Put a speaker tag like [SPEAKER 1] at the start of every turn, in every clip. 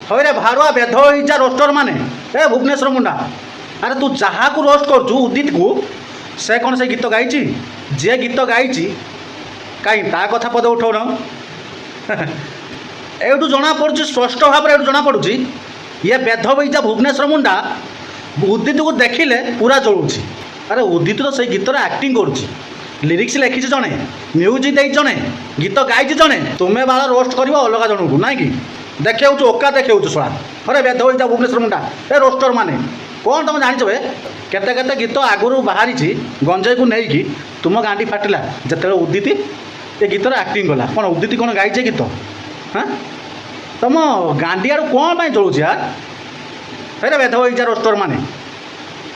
[SPEAKER 1] ହଇରେ ଭାରୁଆ ବେଧ ହେଇଯା ରୋଷ୍ଟର ମାନେ ଏ ଭୁବନେଶ୍ୱର ମୁଣ୍ଡା ଆରେ ତୁ ଯାହାକୁ ରୋଷ୍ଟ କରୁଛୁ ଉଦିତକୁ ସେ କ'ଣ ସେ ଗୀତ ଗାଇଛି ଯିଏ ଗୀତ ଗାଇଛି କାହିଁ ତା କଥା ପଦେ ଉଠାଉନ ଏଇଠୁ ଜଣାପଡ଼ୁଛି ସ୍ପଷ୍ଟ ଭାବରେ ଏଇଠୁ ଜଣାପଡ଼ୁଛି ଇଏ ବେଧ ହେଇଯା ଭୁବନେଶ୍ୱର ମୁଣ୍ଡା ଉଦିତକୁ ଦେଖିଲେ ପୁରା ଜଳୁଛି। ଆରେ ଉଦିତ ତ ସେଇ ଗୀତରେ ଆକ୍ଟିଂ କରୁଛି লিরিক্স লেখিছে জনে মিউজিক দেই জনে গীত গাইছে জনে তুমি বাଳ ରୋଷ୍ଟ କରିବ ଅଲଗା ଜଣକୁ ନାଇଁ କି ଦେଖେଉଛୁ ଓକା ଦେଖେଉଛୁ ଶଳା ଥରେ ବେଦ ହୋଇଯା ଭୁବନେଶ୍ୱର ମୁଣ୍ଡା ଏ ରୋଷ୍ଟର ମାନେ କ'ଣ ତମେ ଜାଣିଛ ବେ କେତେ କେତେ ଗୀତ ଆଗରୁ ବାହାରିଛି ଗଞ୍ଜେଇକୁ ନେଇକି ତୁମ ଗାଣ୍ଡି ଫାଟିଲା ଯେତେବେଳେ ଉଦିତି ଏ ଗୀତରେ ଆକ୍ଟିଂ କଲା କ'ଣ ଉଦିତି କ'ଣ ଗାଇছে ଗୀତ ହଁ ତମ ଗାଣ୍ଡି ଆଡ଼ୁ କ'ଣ ପାଇଁ ଚଳୁଛି ୟାର ଫେରେ ବେଦ ହୋଇଯା ରୋଷ୍ଟର ମାନେ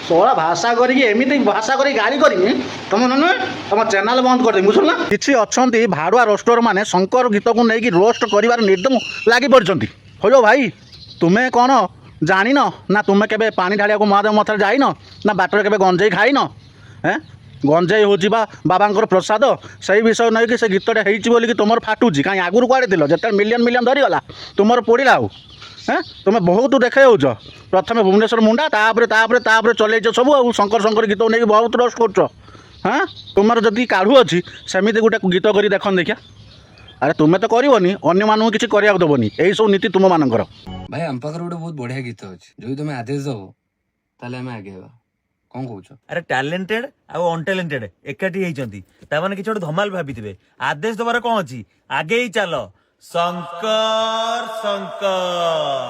[SPEAKER 1] ଷୋହଳ ଭାଷା କରିକି ଏମିତି ଭାଷା କରି ଗାଳି କରିକି ତମ ନୁହେଁ ତମ ଚ୍ୟାନେଲ ବନ୍ଦ କରିଦେବି ବୁଝୁନା। କିଛି ଅଛନ୍ତି ଭାଡ଼ୁଆ ରୋଷ୍ଟର ମାନେ ଶଙ୍କର ଗୀତକୁ ନେଇକି ରୋଷ୍ଟ କରିବାର ନିର୍ଦ୍ଦମ ଲାଗି ପଡ଼ିଛନ୍ତି। ହଉ ଭାଇ ତୁମେ କ'ଣ ଜାଣିନ ନା ତୁମେ କେବେ ପାଣି ଢାଳିବାକୁ ମହାଦେବ ମଥାରେ ଯାଇନ ନା ବାଟରେ କେବେ ଗଞ୍ଜେଇ ଖାଇନ ଗଞ୍ଜେଇ ହେଉଛି ବା ବାବାଙ୍କର ପ୍ରସାଦ ସେଇ ବିଷୟ ନେଇକି ସେ ଗୀତଟା ହେଇଛି ବୋଲିକି ତୁମର ଫାଟୁଛି କାହିଁ ଆଗରୁ କୁଆଡ଼େ ଥିଲ ଯେତେବେଳେ ମିଲିୟନ ମିଲିୟନ ଧରିଗଲା ତୁମର ପଡ଼ିଲା ଆଉ ତୁମେ ବହୁତ ଦେଖାଇ ହେଉଛ ପ୍ରଥମେ ଭୁବନେଶ୍ୱର ମୁଣ୍ଡା ତାପରେ ଚଲେଇଛ ସବୁ ଆଉ ଶଙ୍କର ଶଙ୍କର ଗୀତ ନେଇକି ବହୁତ ରୋଷ୍ଟ କରୁଛ ତୁମର ଯଦି କାଢ଼ୁ ଅଛି ସେମିତି ଗୋଟେ ଗୀତ କରି ଦେଖନି ଦେଖିଆ ଆରେ ତୁମେ ତ କରିବନି ଅନ୍ୟମାନଙ୍କୁ କିଛି କରିବାକୁ ଦେବନି ଏଇସବୁ ନୀତି ତୁମମାନଙ୍କର।
[SPEAKER 2] ଭାଇ ଆମ ପାଖରେ ଗୋଟେ ବହୁତ ବଢ଼ିଆ ଗୀତ ଅଛି ଯଦି ତୁମେ ଆଦେଶ ଦେବ ତାହେଲେ ଆମେ ଆଗେଇବା କ'ଣ କହୁଛ?
[SPEAKER 3] ଆରେ ଟ୍ୟାଲେଣ୍ଟେଡ୍ ଆଉ ଅନଟ୍ୟାଲେଣ୍ଟେଡ୍ ଏକାଠି ହେଇଛନ୍ତି ତାମାନେ କିଛି ଗୋଟେ ଧମାଲ ଭାବିଥିବେ ଆଦେଶ ଦେବାର କ'ଣ ଅଛି ଆଗେଇ ଚାଲ ଶଙ୍କର ଶଙ୍କର।